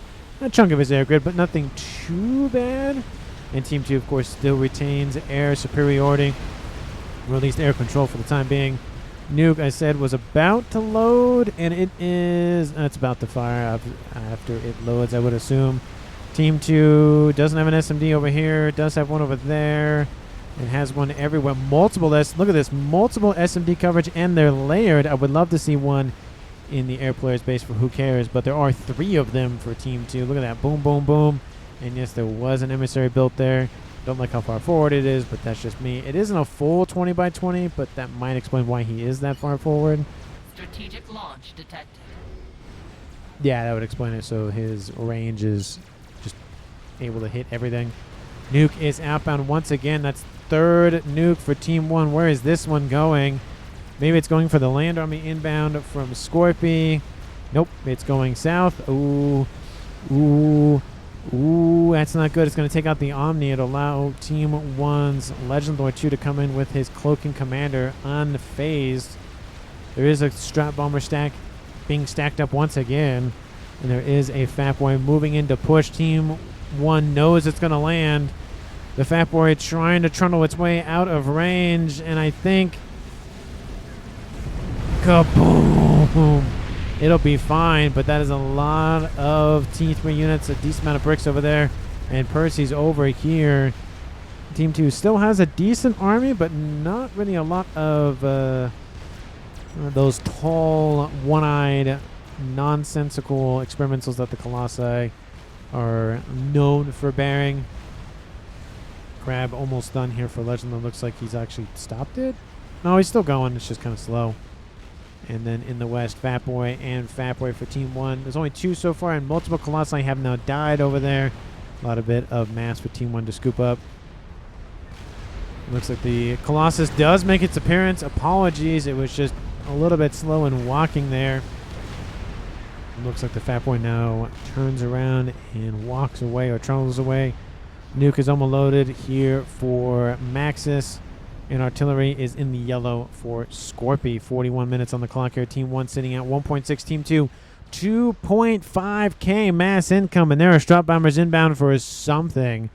a chunk of his air grid, but nothing too bad. And Team 2, of course, still retains air superiority, or at least air control for the time being. Nuke, I said, was about to load, and it is... it's about to fire after it loads, I would assume. Team 2 doesn't have an SMD over here. Does have one over there. It has one everywhere. Multiple look at this. Multiple SMD coverage, and they're layered. I would love to see one in the air player's base for who cares, but there are 3 of them for Team 2. Look at that. Boom, boom, boom. And yes, there was an emissary built there. Don't like how far forward it is, but that's just me. It isn't a full 20 by 20, but that might explain why he is that far forward. Strategic launch detected. Yeah, that would explain it. So his range is just able to hit everything. Nuke is outbound once again. That's 3rd nuke for Team 1. Where is this one going? Maybe it's going for the land army inbound from Scorpy. Nope, it's going south. Ooh, that's not good. It's going to take out the Omni. It'll allow Team 1's Legend Lord 2 to come in with his Cloaking Commander unfazed. There is a strap bomber stack being stacked up once again. And there is a FAF boy moving in to push. Team 1 knows it's going to land. The FAF boy trying to trundle its way out of range. And I think... kaboom! It'll be fine, but that is a lot of T3 units, a decent amount of bricks over there. And Percy's over here. Team 2 still has a decent army, but not really a lot of those tall, one-eyed, nonsensical experimentals that the Colossi are known for bearing. Crab almost done here for Legend. It looks like he's actually stopped it. No, he's still going. It's just kind of slow. And then in the west, Fatboy and Fatboy for Team 1. There's only 2 so far, and multiple Colossi have now died over there. A lot of bit of mass for Team 1 to scoop up. Looks like the Colossus does make its appearance. Apologies, it was just a little bit slow in walking there. Looks like the Fatboy now turns around and walks away or trundles away. Nuke is almost loaded here for Maxis. And artillery is in the yellow for Scorpy. 41 minutes on the clock here. Team 1 sitting at 1.6. Team 2, 2.5K mass income. And there are strap bombers inbound for something.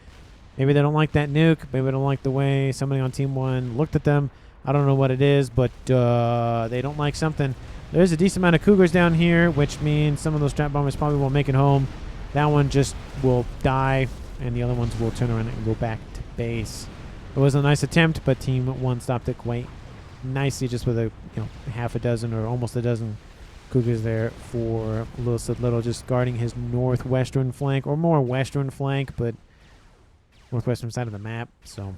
Maybe they don't like that nuke. Maybe they don't like the way somebody on Team 1 looked at them. I don't know what it is, but they don't like something. There's a decent amount of Cougars down here, which means some of those strap bombers probably won't make it home. That one just will die, and the other ones will turn around and go back to base. It was a nice attempt, but Team 1 stopped it quite nicely, just with a half a dozen or almost a dozen Cougars there for Little, just guarding his northwestern flank, or more western flank, but northwestern side of the map. So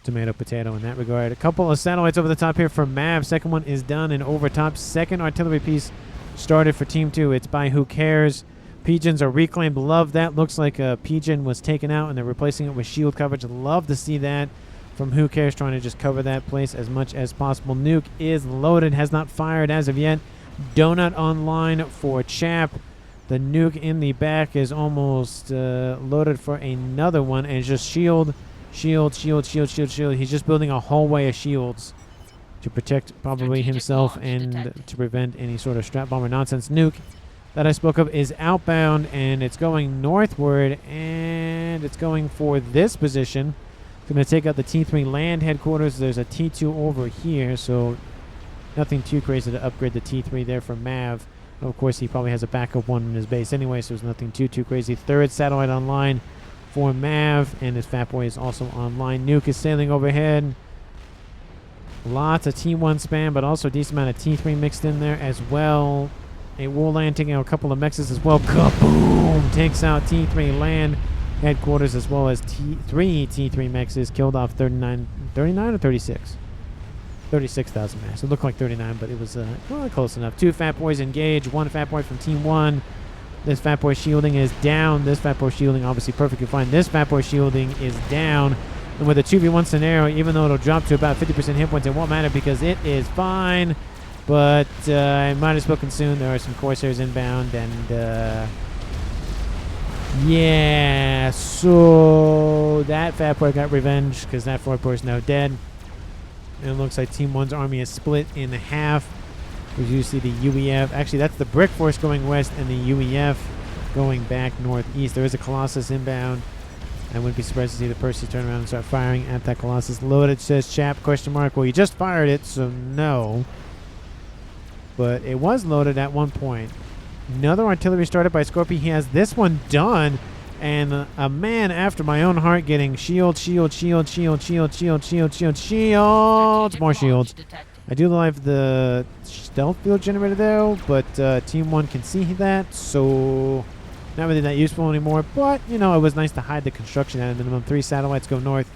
tomato, potato in that regard. A couple of satellites over the top here for Mav. Second one is done and over top. Second artillery piece started for Team 2. It's by Who Cares. Pigeons are reclaimed. Love that. Looks like a pigeon was taken out and they're replacing it with shield coverage. Love to see that from Who Cares, trying to just cover that place as much as possible. Nuke is loaded, has not fired as of yet. Donut online for Chap. The nuke in the back is almost loaded for another one, and it's just shield. He's just building a hallway of shields to protect probably himself and to prevent any sort of strap bomber nonsense. Nuke that I spoke of is outbound, and it's going northward, and it's going for this position. It's going to take out the T3 land headquarters. There's a T2 over here, so nothing too crazy to upgrade the T3 there for Mav. Of course, he probably has a backup one in his base anyway, so there's nothing too crazy. Third satellite online for Mav, and his Fatboy is also online. Nuke is sailing overhead. Lots of T1 spam, but also a decent amount of T3 mixed in there as well. A War Land taking out a couple of mexes as well. Kaboom! Takes out T3 land headquarters as well as three T3 mexes. Killed off 39 or 36? 36,000 mass. It looked like 39, but it was close enough. 2 Fatboys engage. 1 Fatboy from Team 1. This Fatboy shielding is down. This Fatboy shielding obviously perfectly fine. This Fatboy shielding is down. And with a 2v1 scenario, even though it'll drop to about 50% hit points, it won't matter because it is fine. But I might have spoken soon. There are some Corsairs inbound, and yeah, so that Fatboy got revenge because that Fatboy is now dead. And it looks like Team 1's army is split in half. As you see the UEF. Actually, that's the Brick Force going west and the UEF going back northeast. There is a Colossus inbound. I wouldn't be surprised to see the Percy turn around and start firing at that Colossus. Loaded, says Chap, question mark. Well, you just fired it, so no. But it was loaded at one point. Another artillery started by Scorpio. He has this one done. And a man after my own heart getting shields. More shields. I do like the stealth field generator though, but Team 1 can see that, so not really that useful anymore. But, it was nice to hide the construction at a minimum. 3 satellites go north.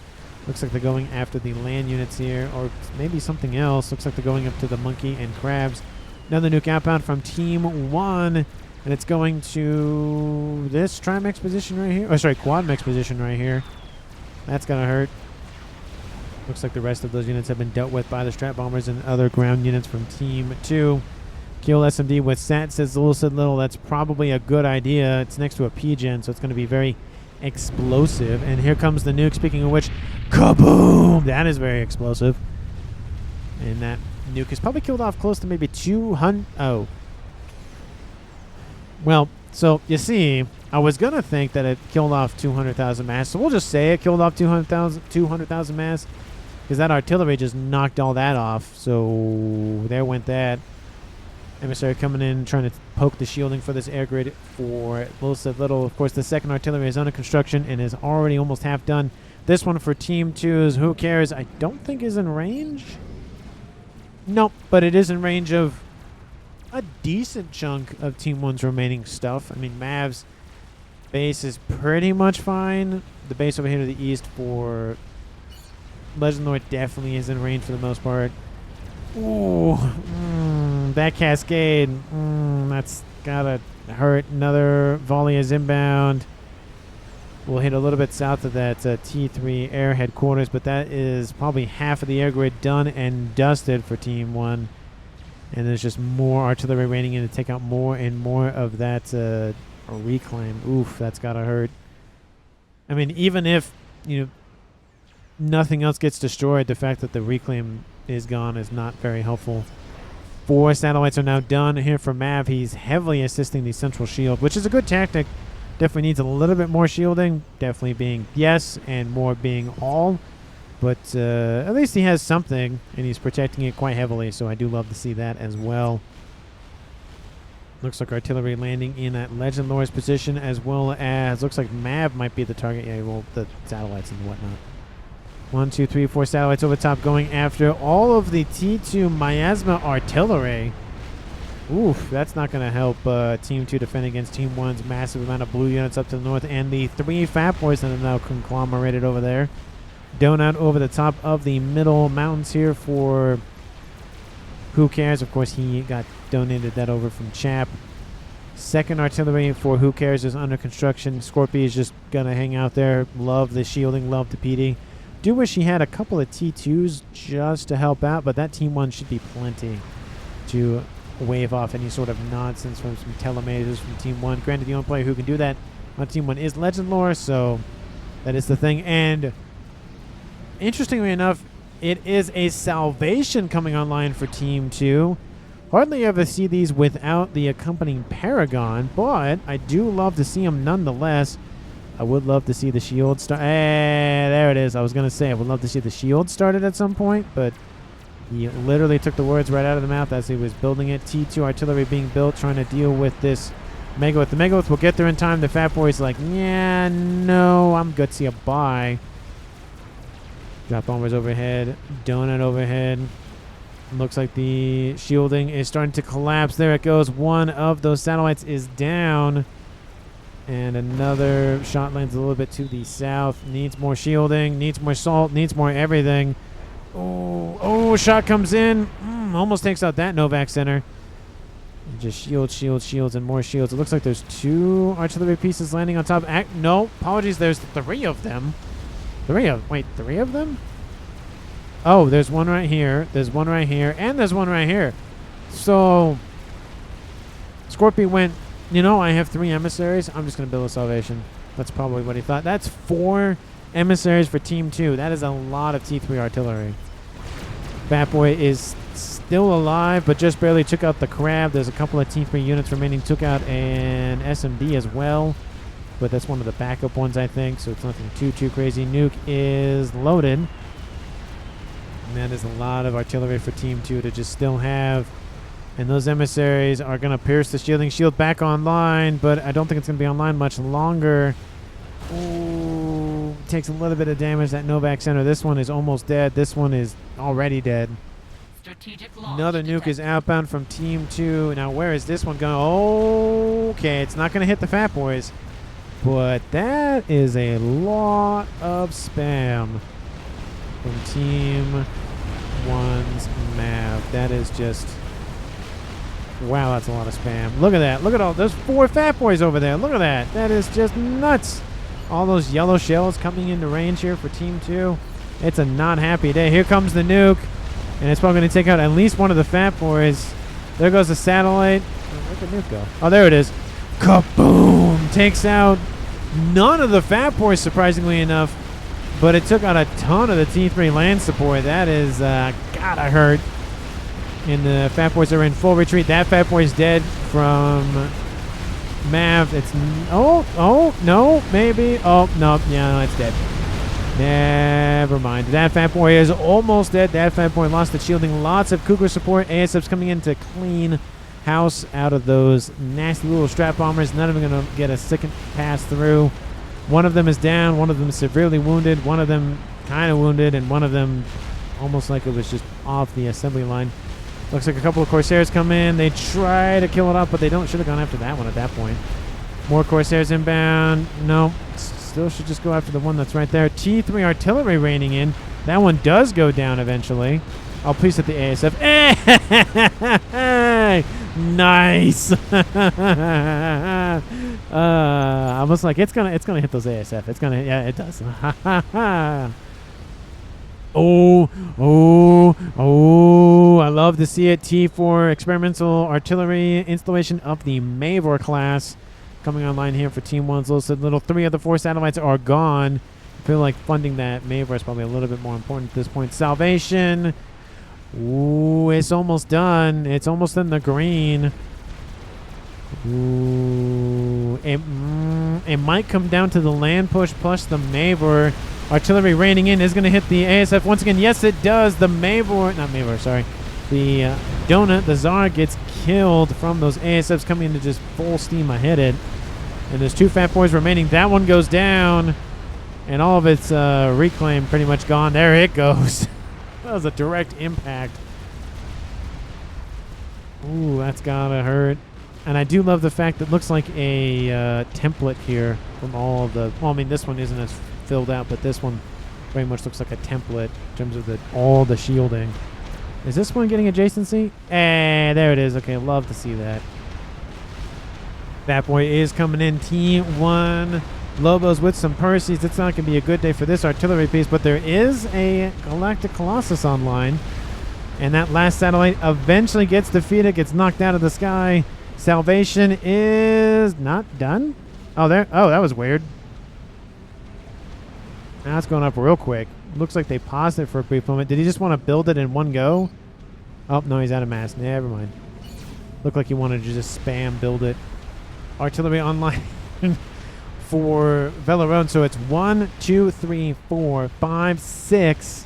Looks like they're going after the land units here, or maybe something else. Looks like they're going up to the monkey and crabs. Another nuke outbound from Team 1, and it's going to this Trimex position right here. Oh, sorry, Quadmex position right here. That's going to hurt. Looks like the rest of those units have been dealt with by the strap bombers and other ground units from Team 2. Kill SMD with Sat, says Little. That's probably a good idea. It's next to a P-Gen, so it's going to be very explosive. And here comes the nuke. Speaking of which, kaboom! That is very explosive. And that nuke has probably killed off close to maybe 200. Oh. Well, so you see, I was going to think that it killed off 200,000 mass. So we'll just say it killed off 200,000 mass. Because that artillery just knocked all that off. So there went that. Emissary coming in, trying to poke the shielding for this air grid for Little. Of course, the second artillery is under construction and is already almost half done. This one for Team 2's Who Cares? I don't think is in range. Nope, but it is in range of a decent chunk of Team 1's remaining stuff. I mean, Mav's base is pretty much fine. The base over here to the east for Legend Lord definitely is in range for the most part. Ooh. That cascade. That's gotta hurt. Another volley is inbound. We'll hit a little bit south of that T3 air headquarters, but that is probably half of the air grid done and dusted for Team 1. And there's just more artillery raining in to take out more and more of that reclaim. Oof, that's gotta hurt. I mean, even if, nothing else gets destroyed, the fact that the reclaim is gone is not very helpful. 4 satellites are now done here for Mav. He's heavily assisting the central shield, which is a good tactic. Definitely needs a little bit more shielding. Definitely being yes and more being all. But at least he has something, and he's protecting it quite heavily, so I do love to see that as well. Looks like artillery landing in that Legend Lore's position, as well as looks like Mav might be the target. Yeah, well, the satellites and whatnot. 1, 2, 3, 4 satellites over top going after all of the T2 miasma artillery. Oof, that's not going to help Team 2 defend against Team 1's massive amount of blue units up to the north, and the 3 FAF boys that are now conglomerated over there. Donut over the top of the middle mountains here for Who Cares. Of course, he got donated that over from Chap. Second artillery for Who Cares is under construction. Scorpio is just going to hang out there. Love the shielding, love the PD. Do wish he had a couple of T2s just to help out, but that Team 1 should be plenty to wave off any sort of nonsense from some telemasers from Team 1. Granted, the only player who can do that on Team 1 is Legend Lore, so that is the thing. And interestingly enough, it is a salvation coming online for Team 2. Hardly ever see these without the accompanying Paragon, but I do love to see them nonetheless. I would love to see the shield start. There it is. I was going to say I would love to see the shield started at some point, but he literally took the words right out of the mouth as he was building it. T2 artillery being built, trying to deal with this Megalith. The Megalith will get there in time. The Fat Boy's like, yeah, no, I'm good. See a bye. Drop bombers overhead. Donut overhead. Looks like the shielding is starting to collapse. There it goes. One of those satellites is down. And another shot lands a little bit to the south. Needs more shielding. Needs more salt. Needs more everything. Oh, shot comes in. Almost takes out that Novak center. And just shields, and more shields. It looks like there's 2 artillery pieces landing on top. No, apologies. There's 3 of them. 3 of them? Oh, there's one right here. There's one right here. And there's one right here. So, Scorpio went, I have 3 emissaries. I'm just going to build a salvation. That's probably what he thought. That's 4 emissaries for Team 2. That is a lot of T3 artillery. Fat Boy is still alive, but just barely took out the crab. There's a couple of T3 units remaining. Took out an SMD as well, but that's one of the backup ones, I think, so it's nothing too crazy. Nuke is loaded. And that is a lot of artillery for Team 2 to just still have. And those emissaries are going to pierce the shielding shield back online, but I don't think it's going to be online much longer. Ooh, takes a little bit of damage. That Novak center. This one is almost dead. This one is already dead. Another nuke is outbound from Team 2. Now, where is this one going? Okay, it's not going to hit the Fat Boys, but that is a lot of spam from Team 1's Mav. That is just... wow, that's a lot of spam. Look at that. Look at all those 4 Fat Boys over there. Look at that. That is just nuts. All those yellow shells coming into range here for Team 2. It's a not happy day. Here comes the nuke. And it's probably going to take out at least one of the Fat Boys. There goes the satellite. Where'd the nuke go? Oh, there it is. Kaboom! Takes out none of the Fat Boys, surprisingly enough. But it took out a ton of the T3 land support. That is gotta hurt. And the Fat Boys are in full retreat. That Fat Boy's dead from Mav. It's... no, maybe. Oh, no. Yeah, no, it's dead. Never mind. That Fat Boy is almost dead. That Fat Boy lost the shielding. Lots of Cougar support. ASF's coming in to clean house out of those nasty little strap bombers. None of them going to get a second pass through. One of them is down. One of them is severely wounded. One of them kind of wounded. And one of them almost like it was just off the assembly line. Looks like a couple of Corsairs come in. They try to kill it off, but they don't. Should have gone after that one at that point. More Corsairs inbound. No. Still should just go after the one that's right there. T3 artillery raining in. That one does go down eventually. Oh, please hit the ASF. Hey! Nice. I was like, it's gonna hit those ASF. It's gonna, yeah, it does. Oh! I love to see it. T4 experimental artillery installation of the Mavor class coming online here for Team 1's little 3 of the 4 satellites are gone. I feel like funding that Mavor is probably a little bit more important at this point. Salvation. Ooh, it's almost done. It's almost in the green. Ooh, it might come down to the land push plus the Mavor. Artillery raining in is going to hit the ASF once again. Yes, it does. The Mavor, not Mavor, sorry. The Donut, the Tsar, gets killed from those ASFs coming into just full steam ahead it. And there's 2 Fat Boys remaining. That one goes down. And all of its reclaim pretty much gone. There it goes. That was a direct impact. Ooh, that's gotta hurt. And I do love the fact that it looks like a template here from all of the... Well, I mean, this one isn't as filled out, but this one very much looks like a template in terms of all the shielding. Is this one getting adjacency? There it is. Okay, love to see that. Fat Boy is coming in. T1 Lobos with some Perseus. It's not going to be a good day for this artillery piece, but there is a Galactic Colossus online. And that last satellite eventually gets defeated, gets knocked out of the sky. Salvation is not done. Oh, there. Oh, that was weird. Now it's going up real quick. Looks like they paused it for a brief moment. Did he just want to build it in one go? Oh, no, he's out of mass. Never mind. Looked like he wanted to just spam build it. Artillery online for Velarone. So it's 1, 2, 3, 4, 5, 6.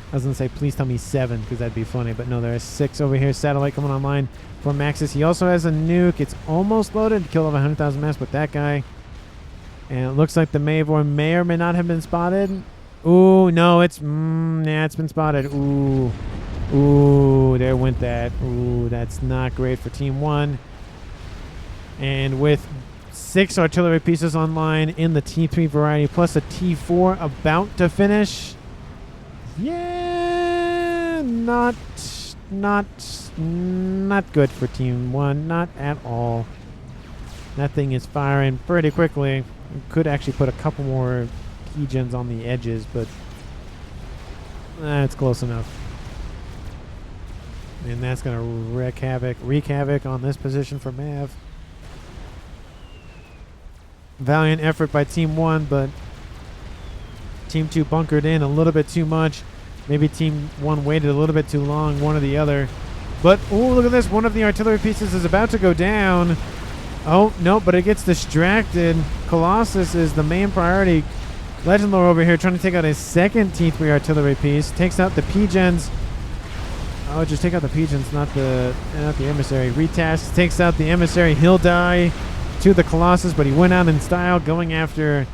I was going to say, please tell me 7, because that'd be funny. But no, there is 6 over here. Satellite coming online for Maxis. He also has a nuke. It's almost loaded. Kill over 100,000 mass with that guy. And it looks like the Mavor may or may not have been spotted. Ooh, no, it's... yeah, it's been spotted. Ooh. Ooh, there went that. Ooh, that's not great for Team 1. And with 6 artillery pieces online in the T3 variety, plus a T4 about to finish... Yeah, not good for Team 1. Not at all. That thing is firing pretty quickly. Could actually put a couple more key gens on the edges, but that's close enough. And that's going to wreak havoc on this position for Mav. Valiant effort by Team 1, but Team 2 bunkered in a little bit too much. Maybe Team 1 waited a little bit too long, one or the other. But, oh, look at this. One of the artillery pieces is about to go down. Oh, no, but it gets distracted. Colossus is the main priority. Legend Lord over here trying to take out his second T3 artillery piece. Takes out the P-Gens. Oh, just take out the P-Gens, not the emissary. Retasks, takes out the emissary. He'll die to the Colossus, but he went out in style going after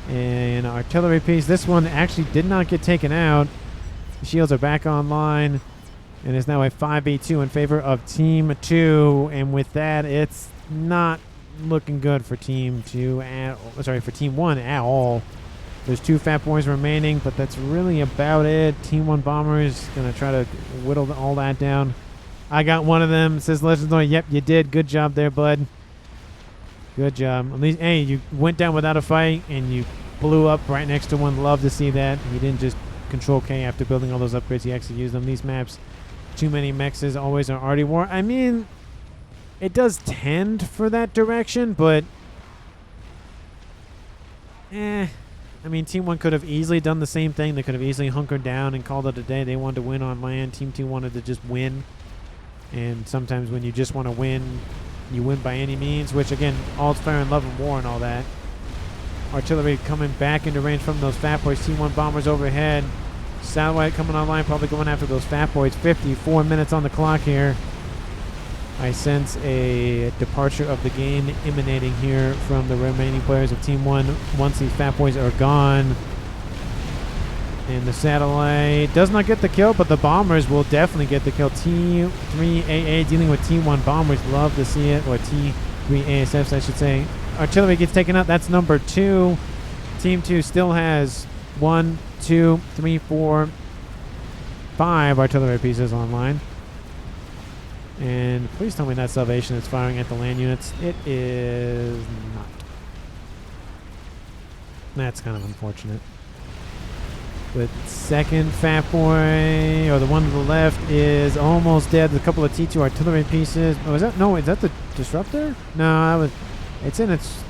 an artillery piece. This one actually did not get taken out. The shields are back online, and it's now a 5v2 in favor of Team 2. And with that, it's not looking good for Team 2 for Team 1 at all. There's 2 Fat Boys remaining, but that's really about it. Team 1 Bombers gonna try to whittle all that down. I got one of them, says Legendary. Yep, you did. Good job there, bud. Good job. At least, hey, you went down without a fight, and you blew up right next to one. Love to see that. He didn't just Control K after building all those upgrades. He actually used them. These maps, too many mexes, always are already war. I mean, it does tend for that direction, but I mean, Team 1 could have easily done the same thing. They could have easily hunkered down and called it a day. They wanted to win on land. Team 2 wanted to just win. And sometimes when you just want to win, you win by any means, which, again, all's fair in love and war and all that. Artillery coming back into range from those Fat Boys. Team 1 Bombers overhead. Satellite coming online, probably going after those Fat Boys. 54 minutes on the clock here. I sense a departure of the game emanating here from the remaining players of Team 1 once these Fat Boys are gone. And the satellite does not get the kill, but the Bombers will definitely get the kill. T3AA dealing with Team 1 Bombers. Love to see it. Or T3 ASFs, I should say. Artillery gets taken out. That's number 2. Team 2 still has 1, 2, 3, 4, 5 artillery pieces online. And please tell me that Salvation is firing at the land units. It is not. That's kind of unfortunate. The second Fat Boy, or the one to the left, is almost dead. A couple of T2 artillery pieces. Oh, is that? No, is that the Disruptor? No, that was. It's in its.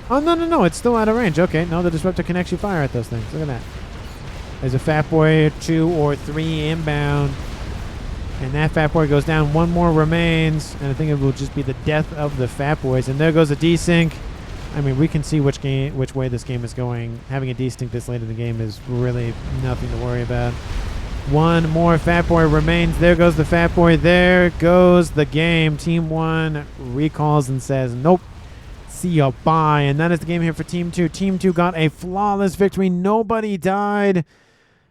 Oh, no. It's still out of range. Okay, no, the Disruptor can actually fire at those things. Look at that. There's a Fat Boy 2 or 3 inbound. And that Fat Boy goes down. One more remains. And I think it will just be the death of the Fat Boys. And there goes a desync. I mean, we can see which way this game is going. Having a desync this late in the game is really nothing to worry about. One more Fat Boy remains. There goes the Fat Boy. There goes the game. Team 1 recalls and says, nope. See ya, bye. And that is the game here for Team 2. Team 2 got a flawless victory. Nobody died.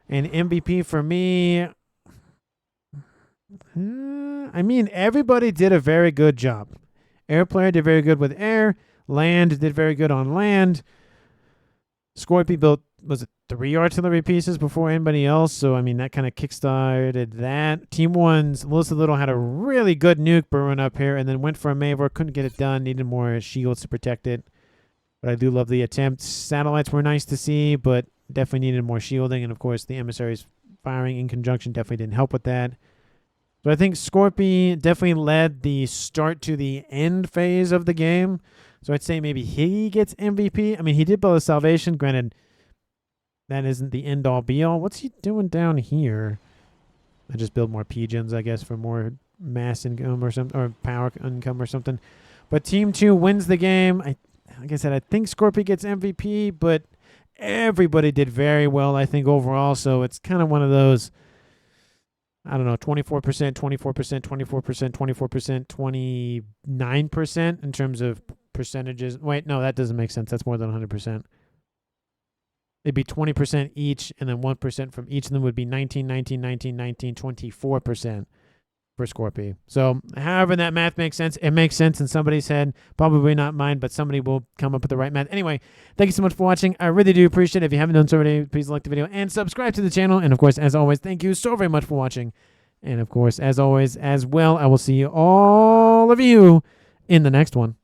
And MVP for me... I mean, everybody did a very good job. Air player did very good with air. Land did very good on land. Scorpy built, was it 3 artillery pieces before anybody else? So, I mean, that kind of kickstarted that. Team 1's Melissa Little had a really good nuke burn up here and then went for a Mavor. Couldn't get it done. Needed more shields to protect it. But I do love the attempt. Satellites were nice to see, but definitely needed more shielding. And, of course, the emissaries firing in conjunction definitely didn't help with that. So I think Scorpy definitely led the start to the end phase of the game. So I'd say maybe he gets MVP. I mean, he did build a Salvation. Granted, that isn't the end-all, be-all. What's he doing down here? I just build more pigeons, I guess, for more mass income or something, or power income or something. But Team 2 wins the game. Like I said, I think Scorpy gets MVP, but everybody did very well, I think, overall. So it's kind of one of those... I don't know, 24%, 24%, 24%, 24%, 29% in terms of percentages. Wait, no, that doesn't make sense. That's more than 100%. It'd be 20% each, and then 1% from each of them would be 19, 19, 19, 19, 24% for Scorpy. So however that math makes sense, it makes sense in somebody's head. Probably not mine, but somebody will come up with the right math. Anyway, thank you so much for watching. I really do appreciate it. If you haven't done so already, please like the video and subscribe to the channel. And of course, as always, thank you so very much for watching. And of course, as always, as well, I will see all of you in the next one.